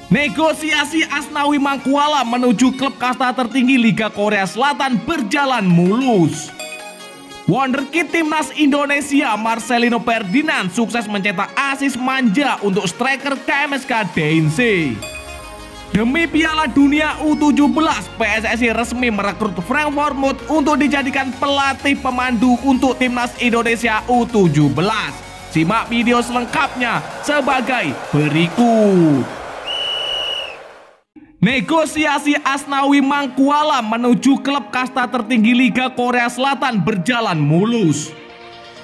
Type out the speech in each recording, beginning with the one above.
Negosiasi Asnawi Mangkualam menuju klub kasta tertinggi Liga Korea Selatan berjalan mulus. Wonderkid timnas Indonesia Marcelino Ferdinand sukses mencetak asis manja untuk striker KMSK Deinze. Demi Piala Dunia U17, PSSI resmi merekrut Frank Wormuth untuk dijadikan pelatih pemandu untuk timnas Indonesia U17. Simak video selengkapnya sebagai berikut. Negosiasi Asnawi Mangkualam menuju klub kasta tertinggi Liga Korea Selatan berjalan mulus.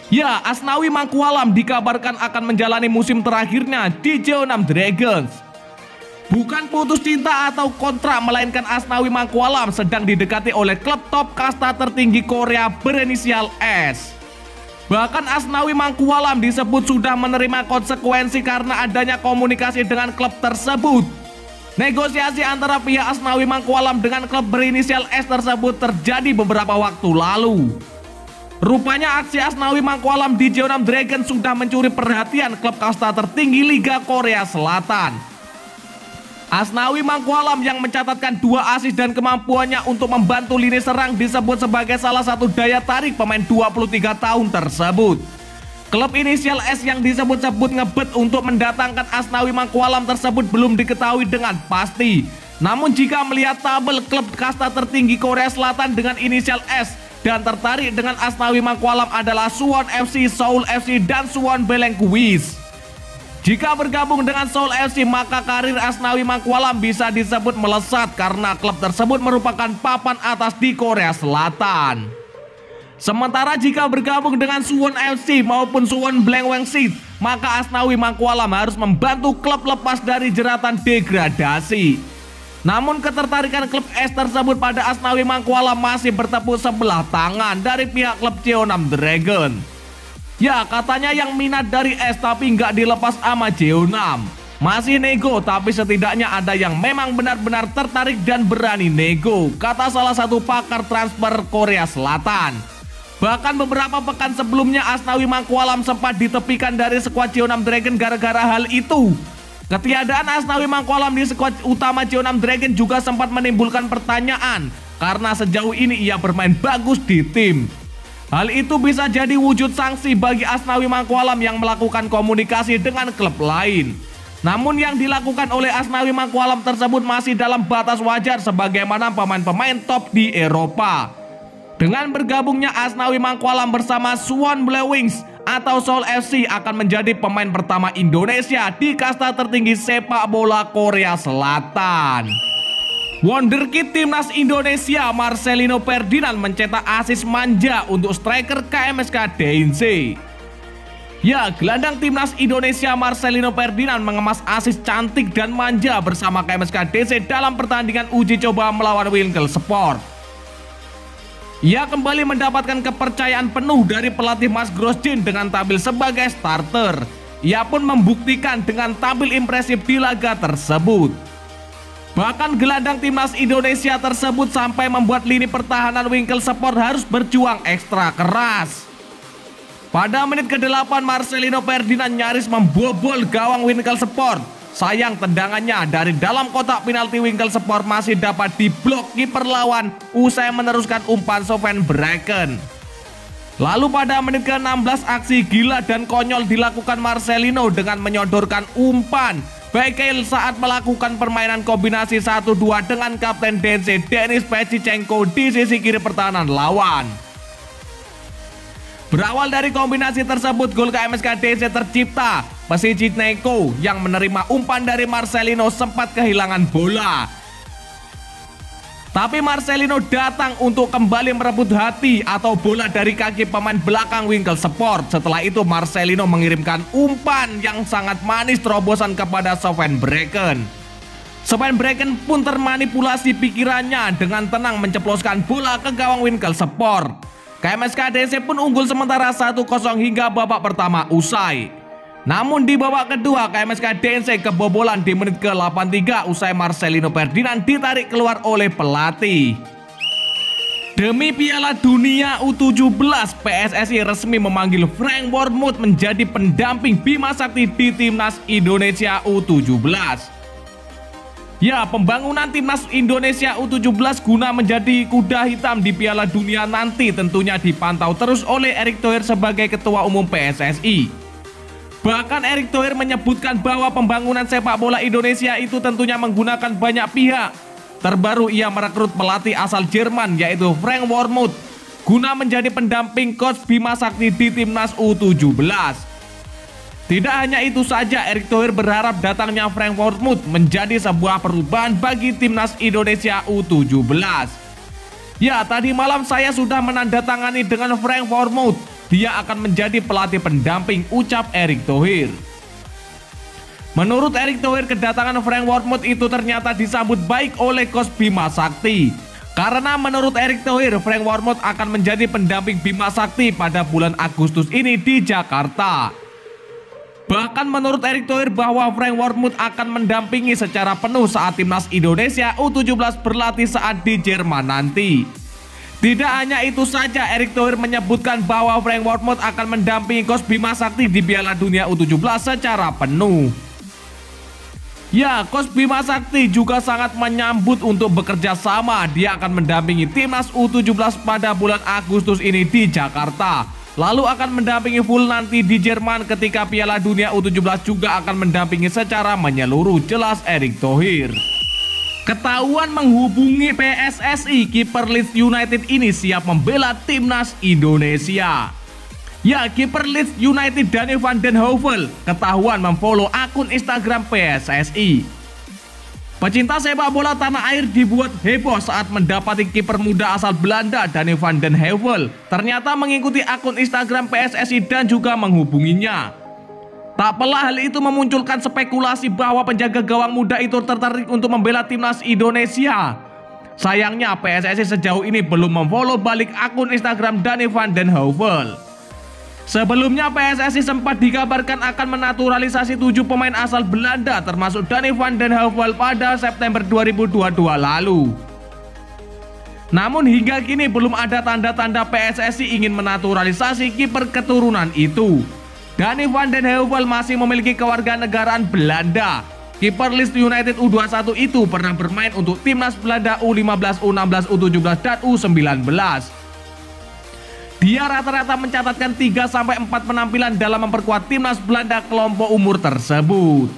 Ya, Asnawi Mangkualam dikabarkan akan menjalani musim terakhirnya di Jeonnam Dragons. Bukan putus cinta atau kontrak, melainkan Asnawi Mangkualam sedang didekati oleh klub top kasta tertinggi Korea berinisial S. Bahkan Asnawi Mangkualam disebut sudah menerima konsekuensi karena adanya komunikasi dengan klub tersebut. Negosiasi antara pihak Asnawi Mangkualam dengan klub berinisial S tersebut terjadi beberapa waktu lalu. Rupanya aksi Asnawi Mangkualam di Jeonnam Dragons sudah mencuri perhatian klub kasta tertinggi Liga Korea Selatan. Asnawi Mangkualam yang mencatatkan 2 asis dan kemampuannya untuk membantu lini serang disebut sebagai salah satu daya tarik pemain 23 tahun tersebut. Klub inisial S yang disebut-sebut ngebet untuk mendatangkan Asnawi Mangkualam tersebut belum diketahui dengan pasti. Namun jika melihat tabel klub kasta tertinggi Korea Selatan dengan inisial S dan tertarik dengan Asnawi Mangkualam adalah Suwon FC, Seoul FC, dan Suwon Baekhyun. Jika bergabung dengan Seoul FC, maka karir Asnawi Mangkualam bisa disebut melesat karena klub tersebut merupakan papan atas di Korea Selatan. Sementara jika bergabung dengan Suwon FC maupun Suwon Baekhyun, maka Asnawi Mangkualam harus membantu klub lepas dari jeratan degradasi. Namun ketertarikan klub S tersebut pada Asnawi Mangkualam masih bertepuk sebelah tangan dari pihak klub Jeonnam Dragons. Ya, katanya yang minat dari S tapi nggak dilepas sama Jeonnam. Masih nego, tapi setidaknya ada yang memang benar-benar tertarik dan berani nego, kata salah satu pakar transfer Korea Selatan. Bahkan beberapa pekan sebelumnya Asnawi Mangkualam sempat ditepikan dari skuad Jeonnam Dragons gara-gara hal itu. Ketiadaan Asnawi Mangkualam di skuad utama Jeonnam Dragons juga sempat menimbulkan pertanyaan karena sejauh ini ia bermain bagus di tim. Hal itu bisa jadi wujud sanksi bagi Asnawi Mangkualam yang melakukan komunikasi dengan klub lain. Namun yang dilakukan oleh Asnawi Mangkualam tersebut masih dalam batas wajar sebagaimana pemain-pemain top di Eropa. Dengan bergabungnya Asnawi Mangkualam bersama Suwon Baekhyun atau Seoul FC akan menjadi pemain pertama Indonesia di kasta tertinggi sepak bola Korea Selatan. Wonderkid timnas Indonesia Marcelino Ferdinand mencetak asis manja untuk striker KMSK Deinze. Ya, gelandang timnas Indonesia Marcelino Ferdinand mengemas asis cantik dan manja bersama KMSK Deinze dalam pertandingan uji coba melawan Winkel Sport. Ia kembali mendapatkan kepercayaan penuh dari pelatih Mas Grosjean dengan tampil sebagai starter. Ia pun membuktikan dengan tampil impresif di laga tersebut. Bahkan gelandang timnas Indonesia tersebut sampai membuat lini pertahanan Winkel Sport harus berjuang ekstra keras. Pada menit ke-8 Marcelino Ferdinand nyaris membobol gawang Winkel Sport. Sayang tendangannya dari dalam kotak penalti Winkel Sport masih dapat diblok kiper lawan usai meneruskan umpan Sven Braeken. Lalu pada menit ke-16 aksi gila dan konyol dilakukan Marcelino dengan menyodorkan umpan Baekhyun saat melakukan permainan kombinasi 1-2 dengan kapten Deinze Denis Pechichenko di sisi kiri pertahanan lawan. Berawal dari kombinasi tersebut, gol KMSK Deinze tercipta. Pechichenko yang menerima umpan dari Marcelino sempat kehilangan bola. Tapi Marcelino datang untuk kembali merebut hati atau bola dari kaki pemain belakang Winkel Sport. Setelah itu Marcelino mengirimkan umpan yang sangat manis terobosan kepada Sven Braeken. Sven Braeken pun termanipulasi pikirannya dengan tenang menceploskan bola ke gawang Winkel Sport. KMSK Deinze pun unggul sementara 1-0 hingga babak pertama usai. Namun di babak kedua KMSK Deinze kebobolan di menit ke-83 usai Marcelino Ferdinand ditarik keluar oleh pelatih. Demi Piala Dunia U17, PSSI resmi memanggil Frank Wormuth menjadi pendamping Bima Sakti di Timnas Indonesia U17. Ya, pembangunan timnas Indonesia U17 guna menjadi kuda hitam di Piala Dunia nanti tentunya dipantau terus oleh Erick Thohir sebagai Ketua Umum PSSI. Bahkan Erick Thohir menyebutkan bahwa pembangunan sepak bola Indonesia itu tentunya menggunakan banyak pihak. Terbaru ia merekrut pelatih asal Jerman yaitu Frank Wormuth guna menjadi pendamping Coach Bima Sakti di timnas U17. Tidak hanya itu saja, Erick Thohir berharap datangnya Frank Wormuth menjadi sebuah perubahan bagi timnas Indonesia U17. Ya, tadi malam saya sudah menandatangani dengan Frank Wormuth. Dia akan menjadi pelatih pendamping, ucap Erick Thohir. Menurut Erick Thohir, kedatangan Frank Wormuth itu ternyata disambut baik oleh Coach Bima Sakti. Karena menurut Erick Thohir, Frank Wormuth akan menjadi pendamping Bima Sakti pada bulan Agustus ini di Jakarta. Bahkan menurut Erick Thohir bahwa Frank Wormuth akan mendampingi secara penuh saat timnas Indonesia U17 berlatih saat di Jerman nanti. Tidak hanya itu saja, Erick Thohir menyebutkan bahwa Frank Wormuth akan mendampingi Coach Bima Sakti di Piala Dunia U17 secara penuh. Ya, Coach Bima Sakti juga sangat menyambut untuk bekerja sama. Dia akan mendampingi timnas U17 pada bulan Agustus ini di Jakarta. Lalu akan mendampingi full nanti di Jerman ketika Piala Dunia U17 juga akan mendampingi secara menyeluruh, jelas Erick Thohir. Ketahuan menghubungi PSSI, kiper Leeds United ini siap membela timnas Indonesia. Ya, kiper Leeds United Donny van den Heuvel ketahuan memfollow akun Instagram PSSI. Pecinta sepak bola tanah air dibuat heboh saat mendapati kiper muda asal Belanda Donny van den Heuvel ternyata mengikuti akun Instagram PSSI dan juga menghubunginya. Tak pelak hal itu memunculkan spekulasi bahwa penjaga gawang muda itu tertarik untuk membela timnas Indonesia. Sayangnya PSSI sejauh ini belum memfollow balik akun Instagram Donny van den Heuvel. Sebelumnya PSSI sempat dikabarkan akan menaturalisasi 7 pemain asal Belanda termasuk Donny van den Heuvel pada September 2022 lalu. Namun hingga kini belum ada tanda-tanda PSSI ingin menaturalisasi kiper keturunan itu. Donny van den Heuvel masih memiliki kewarganegaraan Belanda. Kiper Leeds United U21 itu pernah bermain untuk timnas Belanda U15, U16, U17 dan U19. Dia rata-rata mencatatkan 3-4 penampilan dalam memperkuat timnas Belanda kelompok umur tersebut.